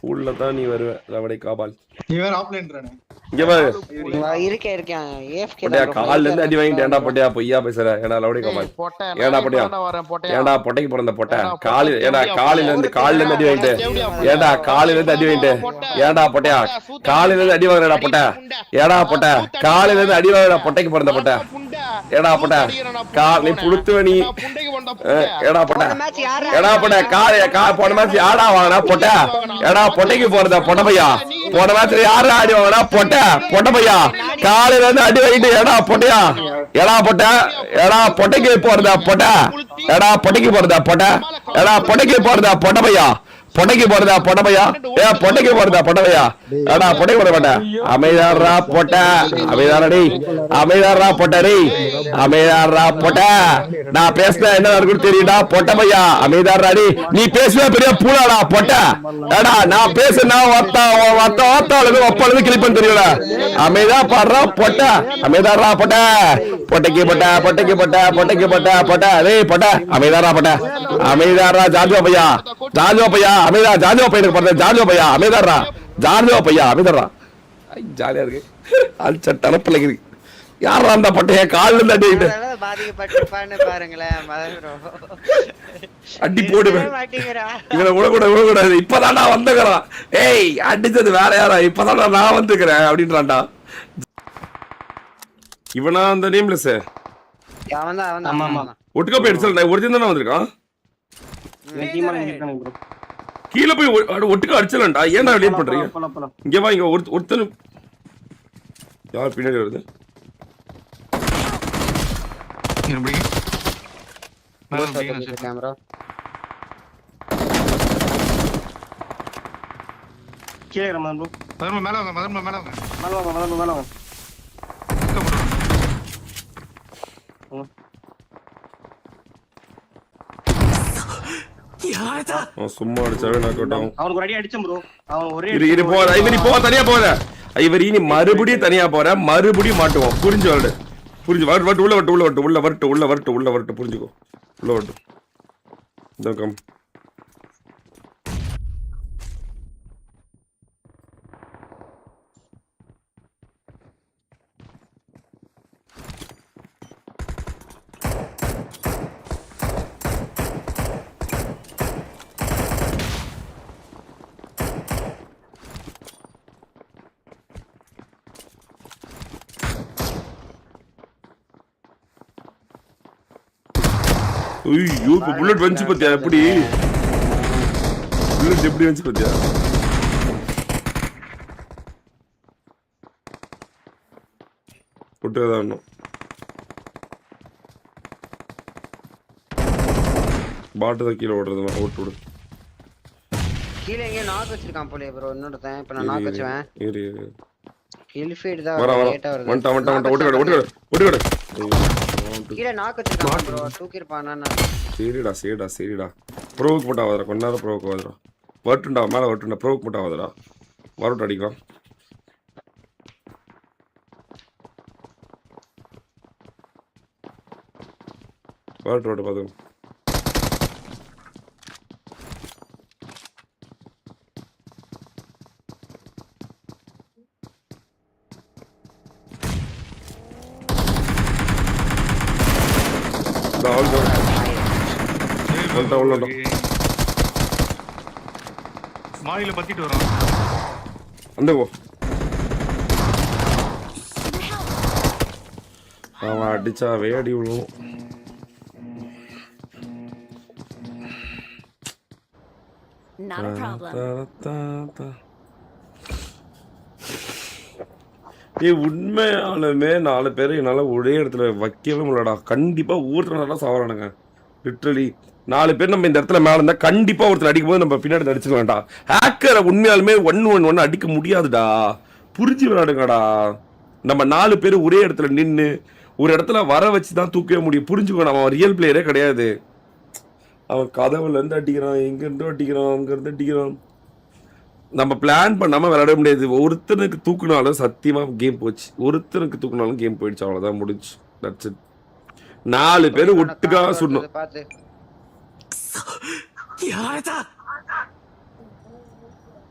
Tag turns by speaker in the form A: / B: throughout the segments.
A: பூல்ல தான் நீ வருவ ரவடை காபால்.
B: நீ வேற ஆப்லைன்றானே.
A: இங்க பாரு.
C: இருக்கேன் AFK
A: போட்டியா கால்ல இருந்து அடி வாங்கிட்டு ஏன்டா போட்டியா பொய்யா பேசுற? ஏன்டா ரவடை காபால். ஏன்டா போட்டியா? ஏன்டா பொட்டைக்கு பிறந்த பொட்டை? காலையில இருந்து அடி வாங்கிட்டு. ஏன்டா காலையில இருந்து அடி வாங்கிட்டு. ஏன்டா பொட்டையா? காலையில இருந்து அடி வாங்குறடா பொட்டை. ஏடா பொட்டை? காலையில இருந்து அடி வாங்குறடா பொட்டைக்கு பிறந்த பொட்டை. ஏடா பொட்டை? நீ புடுத்துவ நீ. ஏடா பொட்டை? ஏடா பொட்டை? போன மேட்ச் யாரா வாங்கினா பொட்டை? ஏடா பொட்டைக்கு போறத பொட்டை பையா? போன மேட்ச்ல யாரா அடி வாங்கினா பொட்டை? பொட்டை பையா காலையில இருந்து அடி வாங்கிட்டு. ஏடா பொட்டையா? ஏடா பொட்டை? ஏடா பொட்டைக்கு போறதா பொட்டை? ஏடா பொட்டைக்கு போறதா பொட்டை? ஏடா பொட்டைக்கு போறதா பொட்டை பையா? பொட்டைக்கு போறதா பொட்டை பையா? பொட்டைக்கு போறதா பொட்டை பையா? ஏடா பொட்டைக்கு போற மாட்டேன். அமைதாரா பொட்டை. அமைதாரடி. அமைதாரா பொட்டரி. அமைதாரா பொட்டை. நான் பேசினா என்ன இருக்குன்னு தெரியுடா பொட்டை பையா. அமைதாராடி. நீ பேசுனா பெரிய பூலாடா பொட்டை. ஏடா நான் பேசுனா ஒப்பாளுக்கு கிளிப்பன் தெரியும்ல. அமைதா பாடுறா பொட்டை. அமைதாரா பொட்டை. பொட்டைக்கு பொட்டை. பொட்டைக்கு பொட்டை. பொட்டைக்கு பொட்டை. பொட்டை டேய் பொட்டை. அமைதாரா பொட்டை. அமைதாரா ஜாஜோ பையா. ஜாஜோ பையா. அமைதா ஜாஜோ பையனுக்கு பிறந்த ஜாஜோ பையா. அமைதாரா ஜாஜோ பையா. அமைதாரா ஜாலியா இருக்கு. அல்ச தனப்பிள்ளைக்கு யாரா அந்த பட்டைய கால்ல இருந்து அடிக்கிட்டு அடி போடுவேன். இவனை விடக்கூடாது. இப்பதான் நான் வந்துக்கிறேன். ஏய் அடிச்சது வேற யாரா? இப்பதான் நான் வந்துக்கிறேன் அப்படின்றான்டா. இவனா அந்த நேம்லெஸ் ஒட்டுக்கா போய் அடிச்சல ஒரிஜினல் தானே வந்திருக்கான். கீழே போய் ஒட்டுக்கா அடிச்சலண்டா. ஏன்டா லேட் பண்றீங்க? இங்க வா. இங்க ஒருத்தன் யார் பின்னாடி வருது?
C: கேமரா
B: கீழே ரமன் ப்ரோ. மேல வாங்க.
A: சும்மா அடிச்சாவே நாக் அவுட் ஆகும்.
B: அவனுக்கு ஒரு அடி அடிச்சேன் ப்ரோ. அவன் ஒரே
A: இரு போற. இவரி தனியா போற. இவரி நீ மறுபடியும் தனியா போற. மறுபடியும் மாட்டுவோம். புரிஞ்சு வரடு. புரிஞ்சு வரட்டு. உள்ள வரட்டு. புரிஞ்சுக்கோ. உள்ள வரட்டு. இந்த கம். ஐயோ இப்ப புல்லட் வந்துச்சு பாத்தியா? எப்படி புல்லட் எப்படி வந்துச்சு பாத்தியா? விட்டுதான் இன்னும் பாட்டு தான் கீழே ஓடுறது. ஓட்டு விடு.
C: கீழே எங்க நாக் வச்சிருக்கான் போலயே ப்ரோ. இன்னொருத்தன் இப்ப நான் நாக் வச்சவன்.
A: இரு
C: கில் ஃபீட் தான் லேட்டா வருது.
A: வந்துட்ட. ஓட்டு
C: கீழே நாக் வச்சிருக்கான் ப்ரோ. தூக்கிருப்பானா?
A: சரிடா. ப்ரோவுக்கு போட்டா வதரா. கொஞ்ச நேரம் ப்ரோவுக்கு வதரா. வரட்டுண்டா மேல வரட்டுண்டா. ப்ரோவுக்கு போட்டா வதரா. வரட்டு அடிக்கலாம். வரட்டு பாத்து.
B: மாடியில பத்திட்டு வரோம்.
A: அந்த போ. அவன் அடிச்சாவே அடி விழுவும். உண்மையாலுமே 4 பேர் என்னால ஒரே இடத்துல வைக்கவே முடியலடா. கண்டிப்பா ஊர்ல சாவறானுங்க. லிட்டரலி 4 பேர் நம்ம இந்த இடத்துல மேல இருந்தா கண்டிப்பா ஒருத்தர் அடிக்கும் போது நம்ம பின்னாடி அடிச்சுக்க வேண்டாம். ஹேக்கரை உண்மையாலுமே 1-1-1 அடிக்க முடியாதுடா. புரிஞ்சு விளையாடுங்கடா. நம்ம 4 பேர் ஒரே இடத்துல நின்று ஒரு இடத்துல வர வச்சுதான் தூக்கவே முடியும். புரிஞ்சுக்கணும். அவன் ரியல் பிளேயரே கிடையாது. அவன் கதவுல இருந்து அடிக்கிறான், எங்க இருந்து அடிக்கிறான், அங்க இருந்து அடிக்கிறான். நம்ம பிளான் பண்ணாம விளையாட முடியாது. ஒருத்தனுக்கு தூக்குனாலும் சத்தியமா கேம் போச்சு. ஒருத்தனுக்கு தூக்குனாலும் கேம் போயிடுச்சு. அவ்வளவுதான் முடிஞ்சு. That's it. 4 பேர் ஒட்டுக்கா சுடணும்.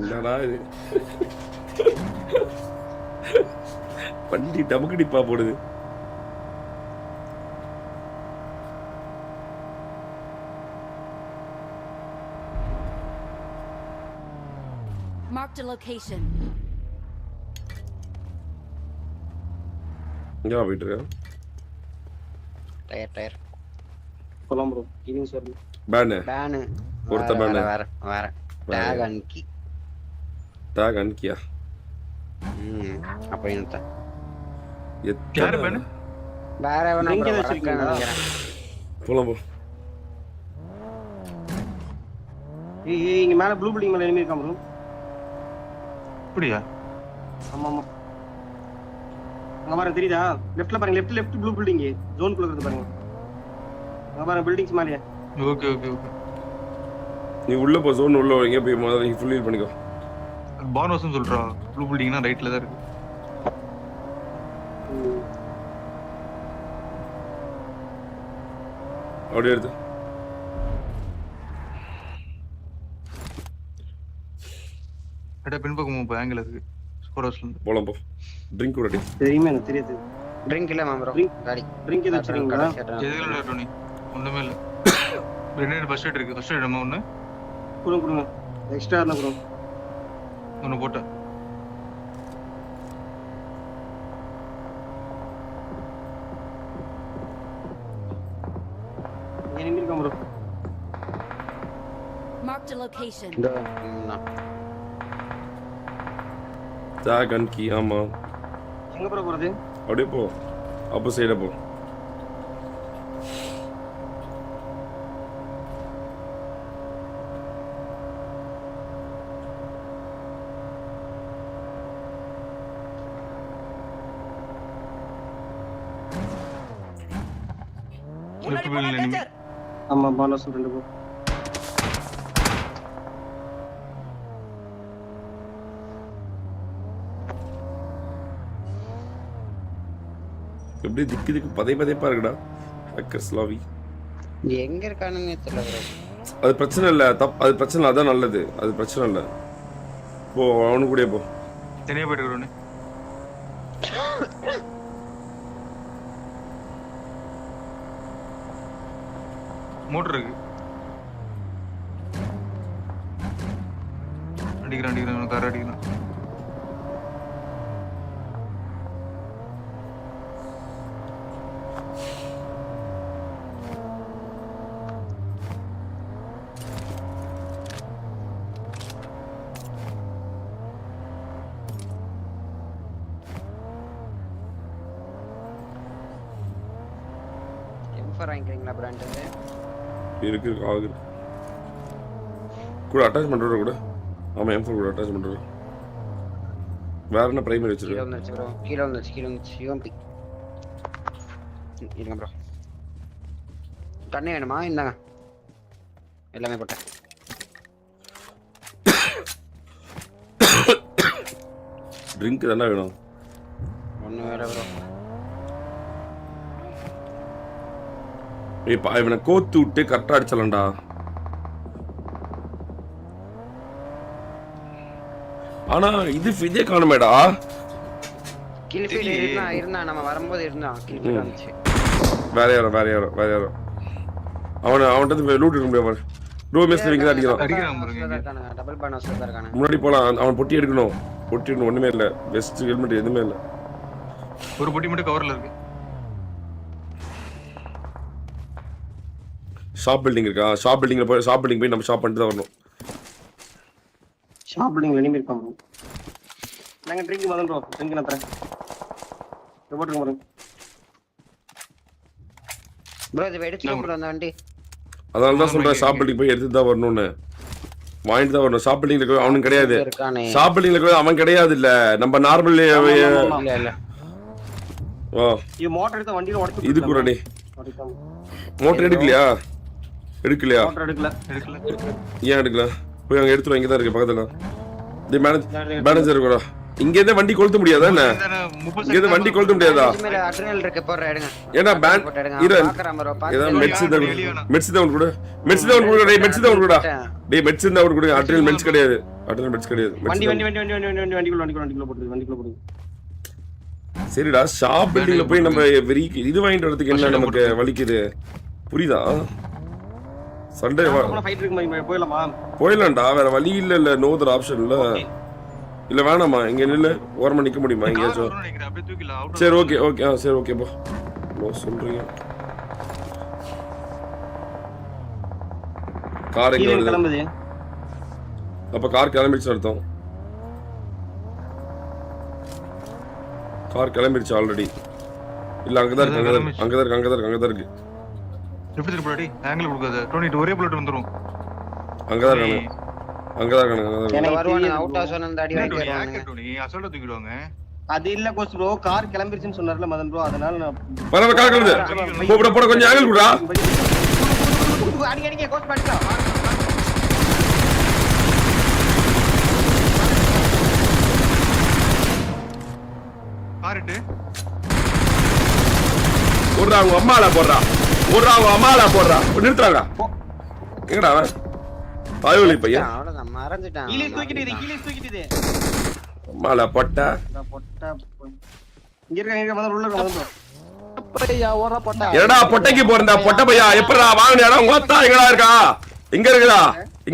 A: என்னடா இது வண்டி டமுக்கடிப்பா போடுது.
D: Marked a location.
A: எங்க போயிட்டு இருக்க?
C: டயர்
E: போலாம் ப்ரோ. Evening sir.
A: பேனு ஒருத்த பேனு
C: வேற டேக் அன்கி
A: டாக் அன்கியா
C: அப்ப என்னத்த
B: யாரு பேனு?
C: வேற எவனோ
E: Drink
C: bro
E: வச்சிருக்கீங்களா?
C: நினைக்கிறேன்.
A: போலாம் போ.
E: ஏய் இங்க மேல ப்ளூ பில்டிங் மேல எனிமி இருக்கான் ப்ரோ.
B: அப்படியா?
E: ஆமா ஆமா. அங்க பாருங்க தெரியுதா? லெஃப்ட்ல பாருங்க, லெஃப்ட் ப்ளூ பில்டிங் ஜோன் குள்ள இருக்கு பாருங்க. அங்க பாருங்க பில்டிங்ஸ் மேலயே.
B: Okay okay okay.
A: நீ உள்ள போ, ஜோன் உள்ள வரீங்க, போய் முதல்ல ஃபுல் ஹீல் பண்ணிக்கோ.
B: பானோஸ்னு சொல்றா. ப்ளூ பில்டிங்னா ரைட்ல தான் இருக்கு.
A: அப்படியே எடுத்து
B: அட பின்பக்கம் இப்போ ஆங்கிள் இருக்கு. ஸ்கோர் ஹவுஸ்ல இருந்து.
A: போலாம் போ. Drink ready.
E: தெரியுமே எனக்கு தெரியாது.
C: ட்ரிங்க் இல்ல ப்ரோ காடி
E: ட்ரிங்க் எது வச்சிருக்கீங்களா?
B: எதுல இல்ல டோனி. ஒண்ணுமே இல்ல. ரெண்டு ஃபர்ஸ்ட் எய்ட் இருக்கு. ஃபர்ஸ்ட் எய்ட் நம்ம ஒண்ணு.
E: கொடுங்க எக்ஸ்ட்ரா இருந்தா ப்ரோ.
B: ஒன்னு போட்ட.
E: எனிமி இருக்கான் ப்ரோ.
D: Marked a location.
A: டாக் அன்கி. ஆமா
E: எங்க ப்ரோ போறது?
A: அப்படியே போ, அப்போ சைடா போ.
B: லெஃப்ட் பில்டிங்ல எனிமி.
E: ஆமா பானஸ் ரெண்டு ப்ரோ.
A: எப்படி திக்கு பதைப்பா இருக்குடா அக்கஸ்லாவி.
C: எங்க இருக்கானுங்க தெரியல ப்ரோ.
A: அது பிரச்சனை இல்ல, அது பிரச்சனை இல்ல, அதான் நல்லது. அது பிரச்சனை இல்ல, போ அவனு கூடயே போ.
B: தனியா போயிட்டு இருக்கோனே. மோட்டர் இருக்கு. அடிக்கிறான் கார் அடிக்கிறான்.
C: M4 வாங்கிக்கிறீங்களா பிராண்ட்
A: இருக்கு ஆகுது கூட அட்டாச் பண்றோட கூட. ஆமா M4 கூட அட்டாச் பண்றோம். வேற என்ன பிரைமரி வச்சிருக்க?
C: கீழ வந்துச்சு யூஎம்பி இருங்க ப்ரோ. கண்ணே வேணுமா? இந்தாங்க எல்லாமே போட்டேன்.
A: ட்ரிங்க் தானே வேணும்?
C: ஒண்ணு வேற ப்ரோ.
A: ஏய் இவனை கோத்து விட்டு கரெக்டா அடிச்சலண்டா. ஆனா இது இதே காணுமேடா.
C: கில்ஃபீல்ட் இருந்தா நம்ம வரும்போது இருந்தான். கில்ஃபீல்ட் வந்துச்சு.
A: வேற யாரோ அவன்கிட்ட லூட் எடுக்க முடியாது. ரோ மேஸ்ல இங்க அடிக்கிறான்.
C: டபுள் பானஸ் இருக்கானே.
A: முன்னாடி போலாம். அவன் பொட்டி எடுக்கணும். ஒண்ணுமே இல்ல. வெஸ்ட் ஹெல்மெட் எதுவுமே இல்ல.
B: ஒரு பொட்டி மட்டும் கவர்ல இருக்கு.
A: ஷாப் பில்டிங் இருக்கா? ஷாப் பில்டிங் போய் நம்ம ஷாப் பண்ணிட்டு தான் வரணும்.
E: ஷாப் பில்டிங்ல எனிமி இருக்கான் ப்ரோ. நாங்க ட்ரிங்க் மதன் ப்ரோ. ட்ரிங்க் நான் தரேன். போட்டுங்க ப்ரோ.
C: ப்ரோ இது எடுத்துட்டு ப்ரோ அந்த வண்டி.
A: அதனால தான் சொல்றேன் ஷாப் பில்டிங் போய் எடுத்து தான் வரணும்னு. வாங்கிட்டு தான் வரணும். ஷாப் பில்டிங்ல இருக்க அவனுக்கு கிடையாது. ஷாப் பில்டிங்ல இருக்க அவன் கிடையாது. இல்ல நம்ம நார்மல்
C: இல்ல
A: ஓ
E: இது மோட்டர் எடுத்து வண்டில உடைச்சு
A: இது குறடி. மோட்டர் எடுக்கலையா?
E: மோட்டர் எடுக்கல.
A: ஏன் எடுக்கல? போய் அங்க எடுத்துரு. இங்க தான் இருக்கு பக்கத்துல. தி மேனேஜர் கூட இங்க இருந்து வண்டி கொளுத்த முடியாதா என்ன? இங்க இருந்து வண்டி கொளுத்த முடியாதா?
C: மேல அட்ரினல் இருக்கு போற எடுங்க.
A: ஏன்னா பேன் இரு ஏதா மெட்ஸ் டவுன் கொடு. மெட்ஸ் டவுன் கொடு. டேய் மெட்ஸ் டவுன் கொடுடா. டேய் மெட்ஸ் டவுன் கொடு. அட்ரினல் மெட்ஸ் கிடையாது. அட்ரினல் மெட்ஸ் கிடையாது.
E: வண்டிக்குள்ள போடுங்க.
A: சரிடா ஷாப் பில்டிங்ல போய் நம்ம வெரி இது வாங்கிட்டு வரதுக்கு என்ன நமக்கு வலிக்குது புரியுதா? சண்டே
E: ஃபைட் இருக்கு போயிடலாமா?
A: போயிடலாம்டா வேற வழி இல்ல நோ அதர் ஆப்ஷன் இல்ல. இல்ல வேணாமா இங்க நில்லு ஓரமா நிக்க முடியுமா எங்கேயாச்சும்? சரி ஓகே ஓகே சரி ஓகே போ நோ சொல்றீங்க. கார் எங்க வருது?
E: கிளம்புது.
A: அப்ப கார் கிளம்பிடுச்சு அர்த்தம். கார் கிளம்பிடுச்சு ஆல்ரெடி. இல்ல அங்கதான் இருக்கு.
B: எப்படி திருப்பி ஆங்கிள் கொடுக்காத. டோனி ஒரே புல்லட் வந்துரும்.
A: அங்கதான் இருக்காங்க.
C: என்ன வருவானே அவுட் ஆஃப் சொன்ன அந்த அடி வாங்கிடுவாங்க.
B: டோனி அசல்ட்டா தூக்கிடுவாங்க.
E: அது இல்ல கோஸ் ப்ரோ கார் கிளம்பிருச்சுன்னு சொன்னார்ல மதன் ப்ரோ அதனால நான்
A: பரவ கார் கிளம்புது. போட கொஞ்சம் ஆங்கிள் குடுடா.
E: அடிங்க கோஸ் பண்ணிட்டா.
B: கார்ட்டு
A: போடுறா அவங்க அம்மால போடுறா. நிறுத்துறாங்க. எங்கடா அவன்? பாயோலி பையன்.
C: அவ்வளவுதான் மறந்துட்டான்.
E: கீழே தூக்கிட்டு
A: அம்மால பொட்டா.
E: இங்க இருக்க மதன் உள்ள இருக்க மதன்
C: பையா ஓரா போட்டா.
A: என்னடா பொட்டைக்கு போறடா பொட்டை பையா எப்படா வாங்குனியாடா உங்க அத்தா எங்கடா இருக்கா? இங்க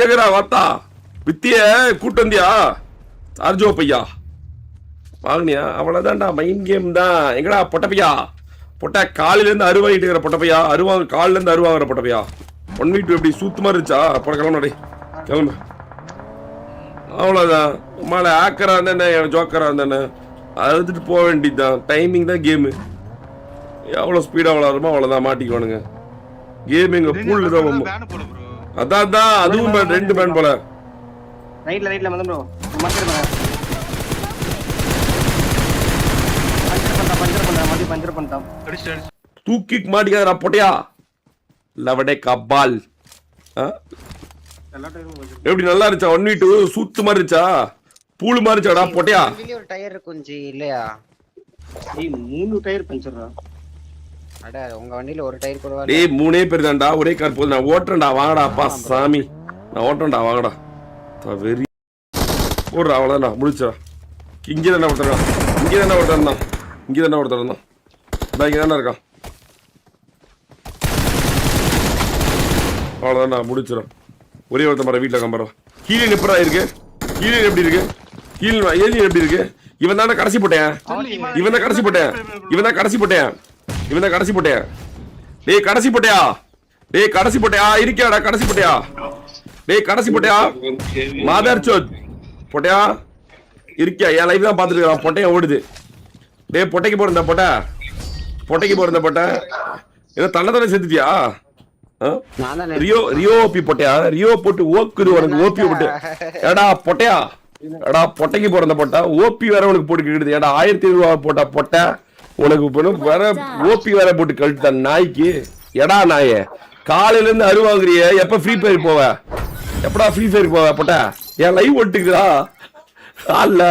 A: இருக்குடா அத்தா. வித்திய கூட்டு வந்தியா? சார்ஜோ பையா. வாங்குனியா? அவ்வளவுதான்டா மைண்ட் கேம் தான். எங்கடா பொட்டை பையா? பொட்டை காலையில இருந்து அருவாங்கிட்டு இருக்கிற பொட்டை பையா. காலில இருந்து அருவாங்கிற பொட்டை பையா. 1v2 எப்படி சூத்து மாதிரி இருந்துச்சா? அப்புறம் கிளம்பு. அவ்வளவுதான். உமால ஆக்கரா இருந்தானே ஜோக்கரா இருந்தானே அதை எடுத்துட்டு போக வேண்டியதுதான். டைமிங் தான் கேமு. எவ்வளவு ஸ்பீடா வளருமோ அவ்வளவுதான் மாட்டிக்குவானுங்க. கேம் எங்க பூல்ல தான். அதான் அதுவும் 2 பேன் போல.
E: ரைட்ல மதன் ப்ரோ பஞ்சர் பண்ணிட்டான்.
A: தூக்கி மாட்டிக்காதடா பொட்டையா. லவடே கபால். எப்படி நல்லா இருந்துச்சா? 1v2 சூத்து மாதிரி இருந்துச்சா? பூல் மாதிரி இருந்துச்சாடா பொட்டையா?
C: ஒரு டயர் கொஞ்சம் இல்லையா?
E: 3 டயர் பஞ்சர்ரா.
C: அட உங்க வண்டியில ஒரு டயர் கூட வரல.
A: டேய் 3 பேர் தான்டா ஒரே கார் போகுது. நான் ஓட்டுறேன்டா வாங்கடா அப்பா சாமி. நான் ஓட்டுறேன்டா வாங்கடா. வெரி ஓடுறா அவ்வளோதான்டா முடிச்சா. இங்கே தானே ஒருத்தர் இருந்தான். இங்கே தானே இருக்கான். அவ்வளோதான்டா முடிச்சிடும். ஒரே ஒருத்தர் மரம் வீட்டில் கம்பறோம். ஹீலியன் எப்படா இருக்கு? ஹீலியன் எப்படி இருக்கு? இவன் தானே கடைசி போட்டேன். டேய் கடைசி போட்டேயா இருக்கியாடா? கடைசி போட்டேயா மாதர் சோத் பொட்டையா இருக்கியா? என் லைஃப் தான் பார்த்துட்டு இருக்கான். பொட்டையா ஓடுது. டேய் பொட்டைக்கு போறந்த பொட்டை ஏதோ தன்னை செத்துட்டியா? ரியோ ஓபி பொட்டையா? ரியோ போட்டு ஓக்குது உனக்கு. ஓபி போட்டு ஏடா பொட்டையா? எடா பொட்டைக்கு போறந்த பொட்டா ஓபி வேற உனக்கு போட்டு கேக்குது. ஏடா 1500 போட்டா பொட்டை உனக்கு வேற ஓபி வேற போட்டு கழுத்த நாய்க்கு. எடா நாயே காலையில இருந்து அருவாங்குறிய. எப்ப ஃப்ரீ ஃபயர் போவ? எப்படா ஃப்ரீ ஃபயர் போவ பொட்டை? என் லைவ் ஓட்டுக்குதா கால்ல?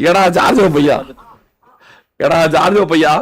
A: எடா ஜார்ஜோ பையா